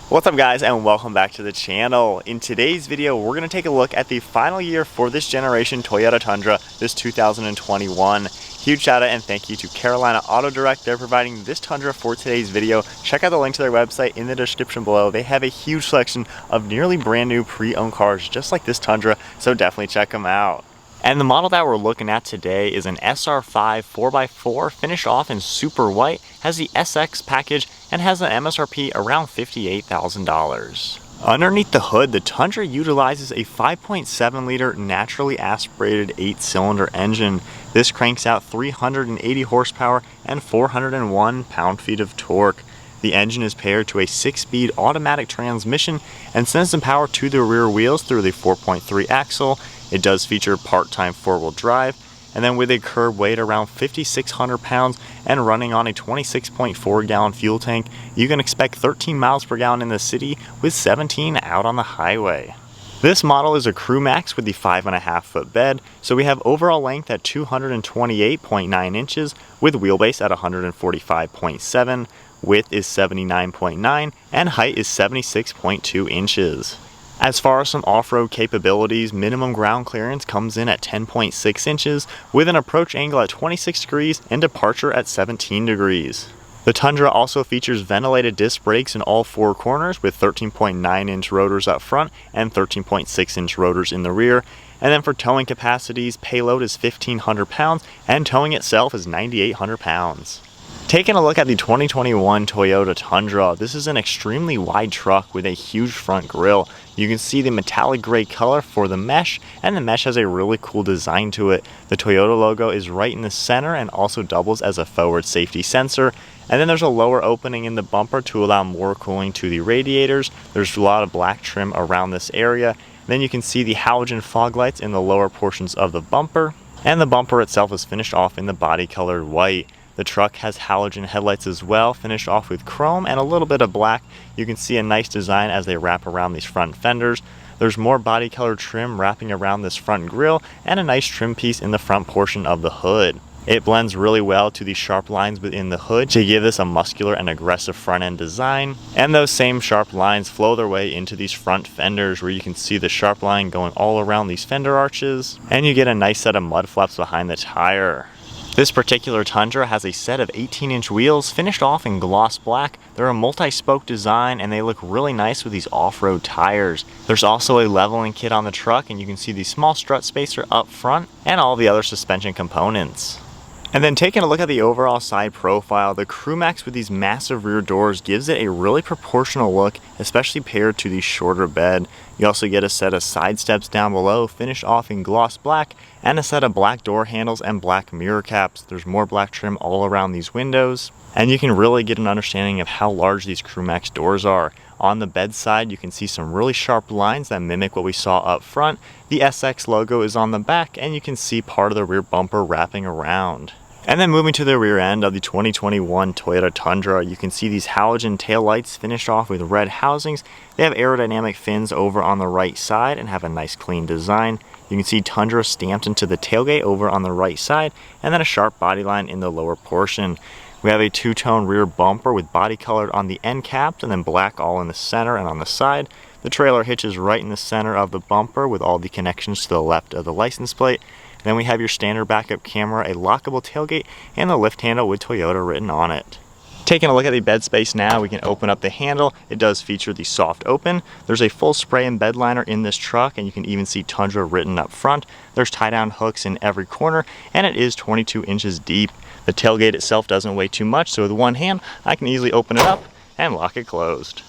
What's up guys, and welcome back to the channel. In today's video, we're going to take a look at the final year for this generation Toyota Tundra, this 2021. Huge shout out and thank you to Carolina Auto Direct. They're providing this Tundra for today's video. Check out the link to their website in the description below. They have a huge selection of nearly brand new pre-owned cars just like this Tundra, so definitely check them out. And the model that we're looking at today is an SR5 4x4, finished off in super white, has the SX package, and has an MSRP around $58,000. Underneath the hood, the Tundra utilizes a 5.7 liter naturally aspirated 8-cylinder engine. This cranks out 380 horsepower and 401 pound-feet of torque. The engine is paired to a 6-speed automatic transmission and sends some power to the rear wheels through the 4.3 axle. It does feature part-time 4-wheel drive, and then with a curb weight around 5,600 pounds and running on a 26.4 gallon fuel tank, you can expect 13 miles per gallon in the city with 17 out on the highway. This model is a Crewmax with the 5.5 foot bed, so we have overall length at 228.9 inches with wheelbase at 145.7, width is 79.9, and height is 76.2 inches. As far as some off-road capabilities, minimum ground clearance comes in at 10.6 inches with an approach angle at 26 degrees and departure at 17 degrees. The Tundra also features ventilated disc brakes in all four corners with 13.9 inch rotors up front and 13.6 inch rotors in the rear. And then for towing capacities, payload is 1,500 pounds and towing itself is 9,800 pounds. Taking a look at the 2021 Toyota Tundra, this is an extremely wide truck with a huge front grille. You can see the metallic gray color for the mesh, and the mesh has a really cool design to it. The Toyota logo is right in the center and also doubles as a forward safety sensor. And then there's a lower opening in the bumper to allow more cooling to the radiators. There's a lot of black trim around this area. Then you can see the halogen fog lights in the lower portions of the bumper, and the bumper itself is finished off in the body colored white. The truck has halogen headlights as well, finished off with chrome and a little bit of black. You can see a nice design as they wrap around these front fenders. There's more body color trim wrapping around this front grille and a nice trim piece in the front portion of the hood. It blends really well to the sharp lines within the hood to give this a muscular and aggressive front end design. And those same sharp lines flow their way into these front fenders where you can see the sharp line going all around these fender arches, and you get a nice set of mud flaps behind the tire. This particular Tundra has a set of 18-inch wheels finished off in gloss black. They're a multi-spoke design and they look really nice with these off-road tires. There's also a leveling kit on the truck, and you can see the small strut spacer up front and all the other suspension components. And then taking a look at the overall side profile, the Crewmax with these massive rear doors gives it a really proportional look, especially paired to the shorter bed. You also get a set of side steps down below, finished off in gloss black, and a set of black door handles and black mirror caps. There's more black trim all around these windows, and you can really get an understanding of how large these Crewmax doors are. On the bed side, you can see some really sharp lines that mimic what we saw up front. The SX logo is on the back, and you can see part of the rear bumper wrapping around. And then moving to the rear end of the 2021 Toyota Tundra, you can see these halogen taillights finished off with red housings. They have aerodynamic fins over on the right side and have a nice clean design. You can see Tundra stamped into the tailgate over on the right side, and then a sharp body line in the lower portion. We have a two-tone rear bumper with body colored on the end caps and then black all in the center and on the side. The trailer hitch is right in the center of the bumper with all the connections to the left of the license plate. Then we have your standard backup camera, a lockable tailgate, and the lift handle with Toyota written on it. Taking a look at the bed space now, we can open up the handle. It does feature the soft open. There's a full spray and bed liner in this truck, and you can even see Tundra written up front. There's tie-down hooks in every corner, and it is 22 inches deep. The tailgate itself doesn't weigh too much, so with one hand, I can easily open it up and lock it closed.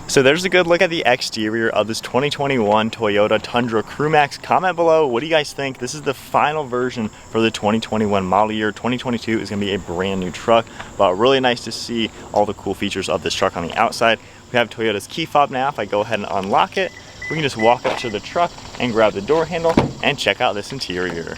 So there's a good look at the exterior of this 2021 Toyota Tundra Crewmax. Comment below, what do you guys think? This is the final version for the 2021 model year. 2022 is going to be a brand new truck, but really nice to see all the cool features of this truck on the outside. We have Toyota's key fob now. If I go ahead and unlock it, we can just walk up to the truck and grab the door handle and check out this interior.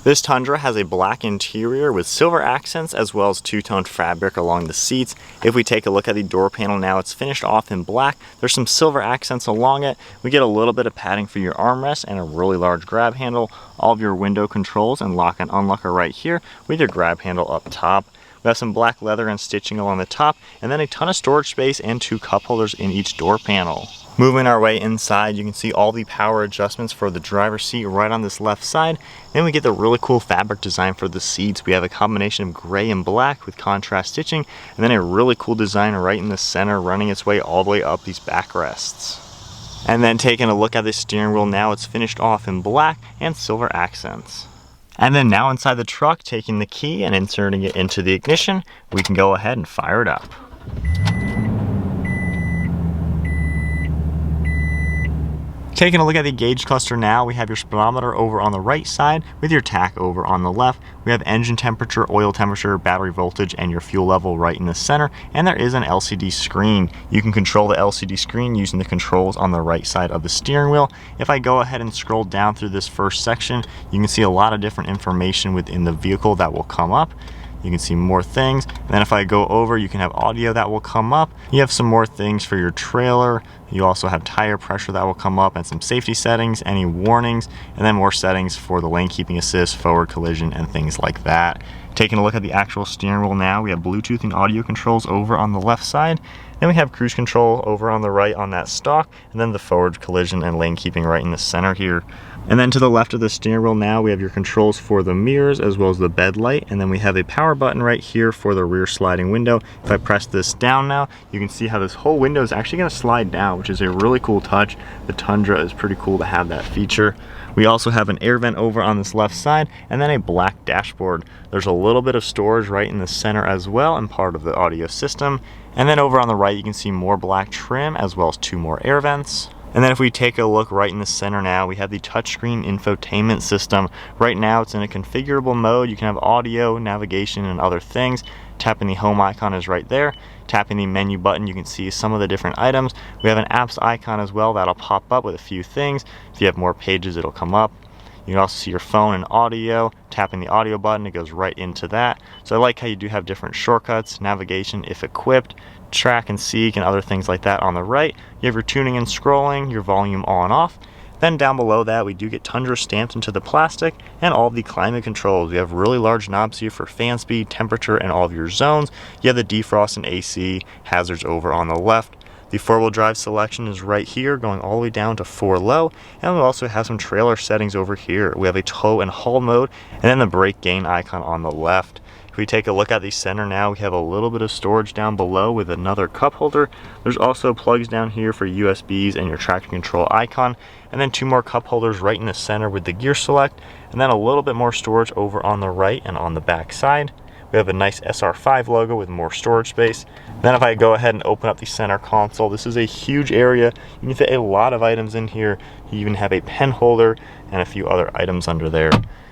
This Tundra has a black interior with silver accents as well as two-tone fabric along the seats. If we take a look at the door panel now, it's finished off in black. There's some silver accents along it. We get a little bit of padding for your armrest and a really large grab handle. All of your window controls and lock and unlock are right here with your grab handle up top. We have some black leather and stitching along the top, and then a ton of storage space and 2 cup holders in each door panel. Moving our way inside, you can see all the power adjustments for the driver's seat right on this left side. Then we get the really cool fabric design for the seats. We have a combination of gray and black with contrast stitching, and then a really cool design right in the center running its way all the way up these backrests. And then taking a look at the steering wheel now, it's finished off in black and silver accents. And then now inside the truck, taking the key and inserting it into the ignition, we can go ahead and fire it up. Taking a look at the gauge cluster now, we have your speedometer over on the right side with your tach over on the left. We have engine temperature, oil temperature, battery voltage, and your fuel level right in the center. And there is an LCD screen. You can control the LCD screen using the controls on the right side of the steering wheel. If I go ahead and scroll down through this first section, you can see a lot of different information within the vehicle that will come up. You can see more things. And then if I go over, you can have audio that will come up. You have some more things for your trailer. You also have tire pressure that will come up and some safety settings, any warnings, and then more settings for the lane keeping assist, forward collision, and things like that. Taking a look at the actual steering wheel now, we have Bluetooth and audio controls over on the left side. Then we have cruise control over on the right on that stalk, and then the forward collision and lane keeping right in the center here. And then to the left of the steering wheel now, we have your controls for the mirrors as well as the bed light. And then we have a power button right here for the rear sliding window. If I press this down now, you can see how this whole window is actually going to slide down, which is a really cool touch. The Tundra is pretty cool to have that feature. We also have an air vent over on this left side and then a black dashboard. There's a little bit of storage right in the center as well and part of the audio system. And then over on the right, you can see more black trim as well as 2 more air vents. And then if we take a look right in the center now, we have the touchscreen infotainment system. Right now it's in a configurable mode. You can have audio, navigation, and other things. Tapping the home icon is right there. Tapping the menu button, you can see some of the different items. We have an apps icon as well that'll pop up with a few things. If you have more pages, it'll come up. You can also see your phone and audio. Tapping the audio button, it goes right into that. So I like how you do have different shortcuts, navigation if equipped, track and seek, and other things like that on the right. You have your tuning and scrolling, your volume on off. Then down below that, we do get Tundra stamped into the plastic and all of the climate controls. We have really large knobs here for fan speed, temperature, and all of your zones. You have the defrost and AC hazards over on the left. The 4-wheel drive selection is right here, going all the way down to 4 low. And we also have some trailer settings over here. We have a tow and haul mode, and then the brake gain icon on the left. If we take a look at the center now, we have a little bit of storage down below with another cup holder. There's also plugs down here for USBs and your traction control icon. And then 2 more cup holders right in the center with the gear select. And then a little bit more storage over on the right and on the back side. We have a nice SR5 logo with more storage space. Then if I go ahead and open up the center console, this is a huge area. You can fit a lot of items in here. You even have a pen holder and a few other items under there.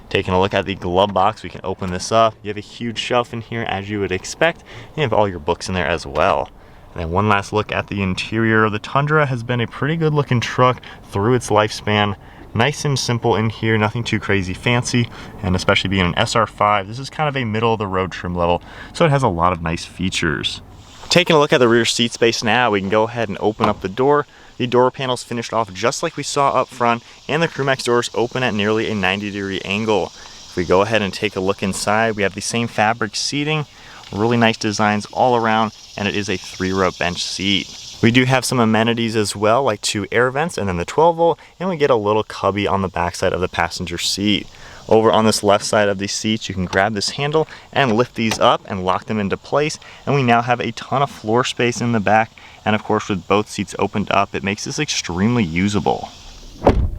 Taking a look at the glove box, we can open this up. You have a huge shelf in here as you would expect. You have all your books in there as well. And then one last look at the interior. The Tundra has been a pretty good looking truck through its lifespan. Nice and simple in here, nothing too crazy fancy, and especially being an SR5, this is kind of a middle of the road trim level, so it has a lot of nice features. Taking a look at the rear seat space now, we can go ahead and open up the door. The door panel's finished off just like we saw up front, and the Crewmax doors open at nearly a 90-degree angle. If we go ahead and take a look inside, we have the same fabric seating, really nice designs all around, and it is a 3-row bench seat. We do have some amenities as well, like 2 air vents and then the 12-volt, and we get a little cubby on the backside of the passenger seat. Over on this left side of the seats, you can grab this handle and lift these up and lock them into place, and we now have a ton of floor space in the back, and of course with both seats opened up, it makes this extremely usable.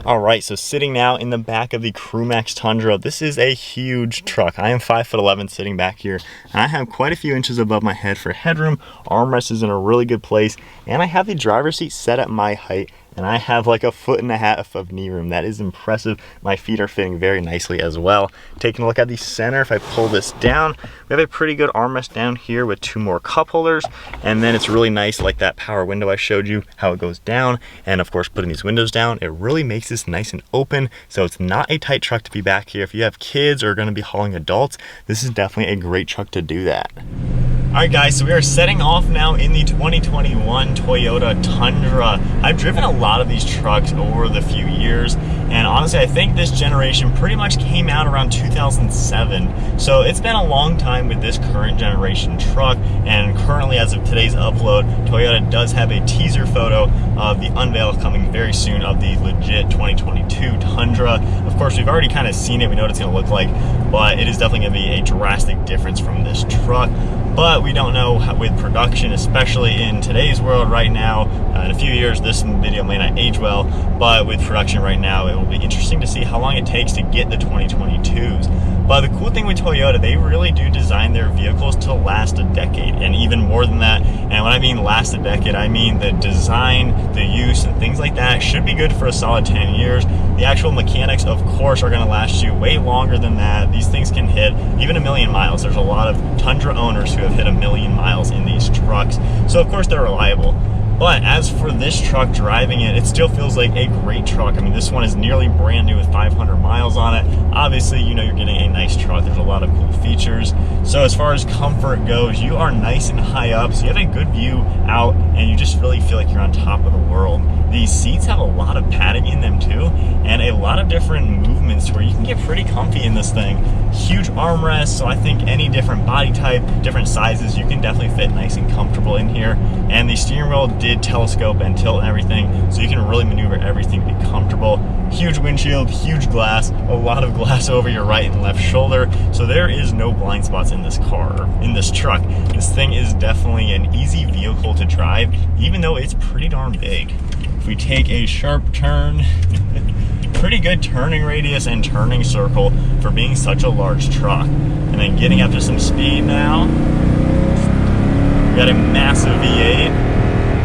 Alright, so sitting now in the back of the Crewmax Tundra, this is a huge truck. I am 5'11" sitting back here, and I have quite a few inches above my head for headroom. Armrest is in a really good place, and I have the driver's seat set at my height, and I have like 1.5 feet of knee room. That is impressive. My feet are fitting very nicely as well. Taking a look at the center, if I pull this down, we have a pretty good armrest down here with 2 more cup holders, and then it's really nice, like that power window I showed you, how it goes down, and of course putting these windows down, it really makes this nice and open, so it's not a tight truck to be back here. If you have kids or are going to be hauling adults, this is definitely a great truck to do that. Alright guys, so we are setting off now in the 2021 Toyota Tundra. I've driven a lot of these trucks over the few years, And honestly, I think this generation pretty much came out around 2007. So it's been a long time with this current generation truck. And currently, as of today's upload, Toyota does have a teaser photo of the unveil coming very soon of the legit 2022 Tundra. Of course, we've already kind of seen it. We know what it's going to look like, but it is definitely going to be a drastic difference from this truck. But we don't know with production, especially in today's world right now. In a few years, this video may not age well, but with production right now, it will be interesting to see how long it takes to get the 2022s. But the cool thing with Toyota, they really do design their vehicles to last a decade, and even more than that. And when I mean last a decade, I mean the design, the use, and things like that should be good for a solid 10 years. The actual mechanics, of course, are going to last you way longer than that. These things can hit even 1 million miles. There's a lot of Tundra owners who have hit 1 million miles in these trucks. So of course they're reliable. But as for this truck, driving it, it still feels like a great truck. I mean, this one is nearly brand new with 500 miles on it. Obviously, you know you're getting a nice truck. There's a lot of cool features. So as far as comfort goes, you are nice and high up, so you have a good view out, and you just really feel like you're on top of the world. These seats have a lot of padding in them too, and a lot of different movements where you can get pretty comfy in this thing. Huge armrests, so I think any different body type, different sizes, you can definitely fit nice and comfortable in here. And the steering wheel did telescope and tilt and everything, so you can really maneuver everything to be comfortable. Huge windshield, huge glass, a lot of glass over your right and left shoulder, so there is no blind spots in this car, in this truck. This thing is definitely an easy vehicle to drive, even though it's pretty darn big. If we take a sharp turn, pretty good turning radius and turning circle for being such a large truck. And then getting up to some speed now. We got a massive V8,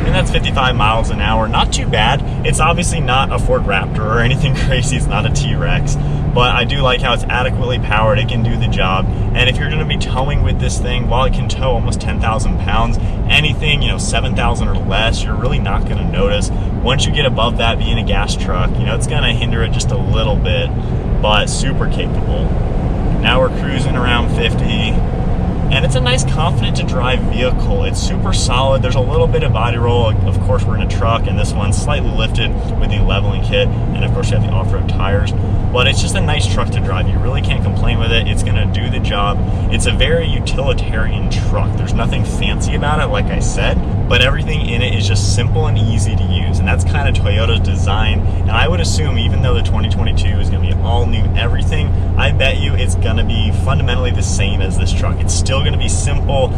and that's 55 miles an hour. Not too bad. It's obviously not a Ford Raptor or anything crazy. It's not a T-Rex, but I do like how it's adequately powered. It can do the job. And if you're going to be towing with this thing, while it can tow almost 10,000 pounds, anything, 7,000 or less, you're really not going to notice. Once you get above that, being a gas truck, it's going to hinder it just a little bit, but super capable. Now we're cruising around 50. And it's a nice, confident to drive vehicle. It's super solid. There's a little bit of body roll. Of course, we're in a truck, and this one's slightly lifted with the leveling kit. And of course, you have the off-road tires. But it's just a nice truck to drive. You really can't complain with it. It's gonna do the job. It's a very utilitarian truck. There's nothing fancy about it, like I said, but everything in it is just simple and easy to use. And that's kind of Toyota's design. And I would assume, even though the 2022 is gonna be all new everything, I bet you it's gonna be fundamentally the same as this truck. It's still gonna be simple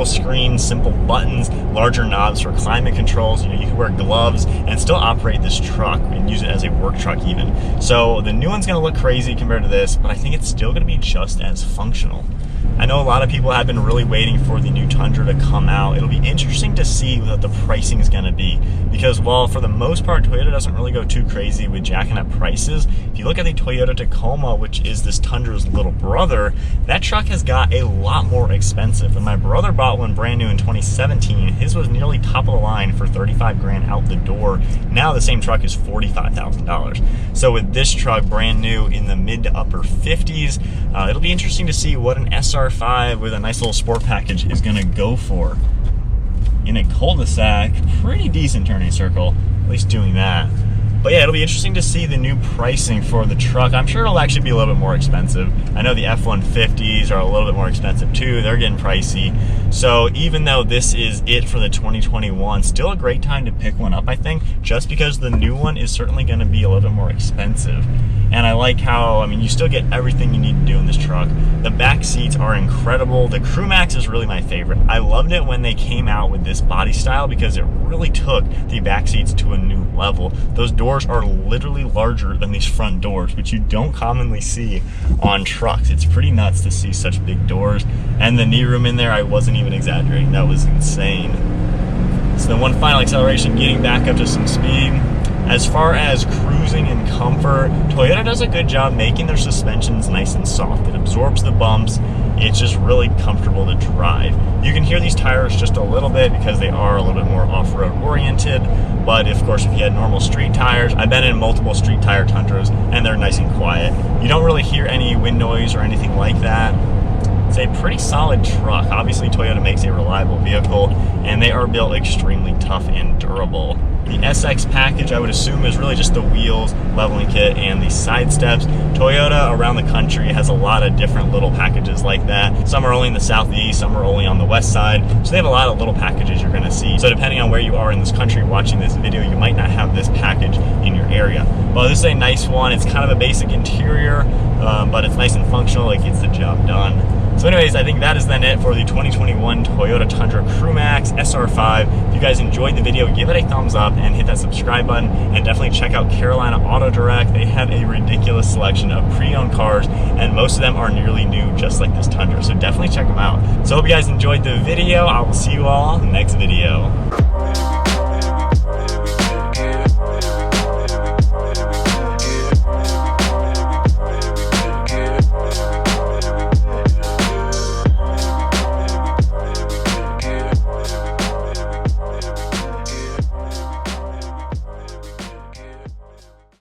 screens, simple buttons, larger knobs for climate controls. You can wear gloves and still operate this truck and use it as a work truck even. So the new one's gonna look crazy compared to this, but I think it's still gonna be just as functional. I know a lot of people have been really waiting for the new Tundra to come out. It'll be interesting to see what the pricing is going to be, because while for the most part Toyota doesn't really go too crazy with jacking up prices, if you look at the Toyota Tacoma, which is this Tundra's little brother, that truck has got a lot more expensive. And my brother bought one brand new in 2017. His was nearly top of the line for 35 grand out the door. Now the same truck is $45,000. So with this truck brand new in the mid to upper 50s, it'll be interesting to see what an SR5 with a nice little sport package is going to go for. In a cul-de-sac, pretty decent turning circle, at least doing that. But yeah, it'll be interesting to see the new pricing for the truck. I'm sure it'll actually be a little bit more expensive. I know the F-150s are a little bit more expensive too. They're getting pricey. So even though this is it for the 2021, still a great time to pick one up, I think, just because the new one is certainly going to be a little bit more expensive. And I like how, you still get everything you need to do in this truck. The back seats are incredible. The Crewmax is really my favorite. I loved it when they came out with this body style because it really took the back seats to a new level. Those doors are literally larger than these front doors, which you don't commonly see on trucks. It's pretty nuts to see such big doors. And the knee room in there, I wasn't even exaggerating. That was insane. So then one final acceleration, getting back up to some speed. As far as cruising and comfort, Toyota does a good job making their suspensions nice and soft. It absorbs the bumps. It's just really comfortable to drive. You can hear these tires just a little bit because they are a little bit more off-road oriented. But of course, if you had normal street tires, I've been in multiple street tire Tundras and they're nice and quiet. You don't really hear any wind noise or anything like that. It's a pretty solid truck. Obviously, Toyota makes a reliable vehicle and they are built extremely tough and durable. The SX package, I would assume, is really just the wheels, leveling kit, and the side steps. Toyota around the country has a lot of different little packages like that. Some are only in the southeast, some are only on the west side. So they have a lot of little packages you're gonna see. So depending on where you are in this country watching this video, you might not have this package in your area. Well, this is a nice one. It's kind of a basic interior, but it's nice and functional. It gets the job done. So anyways, I think that is then it for the 2021 Toyota Tundra Crewmax SR5. If you guys enjoyed the video, give it a thumbs up and hit that subscribe button, and definitely check out Carolina Auto Direct. They have a ridiculous selection of pre-owned cars, and most of them are nearly new, just like this Tundra. So definitely check them out. So I hope you guys enjoyed the video. I will see you all next video.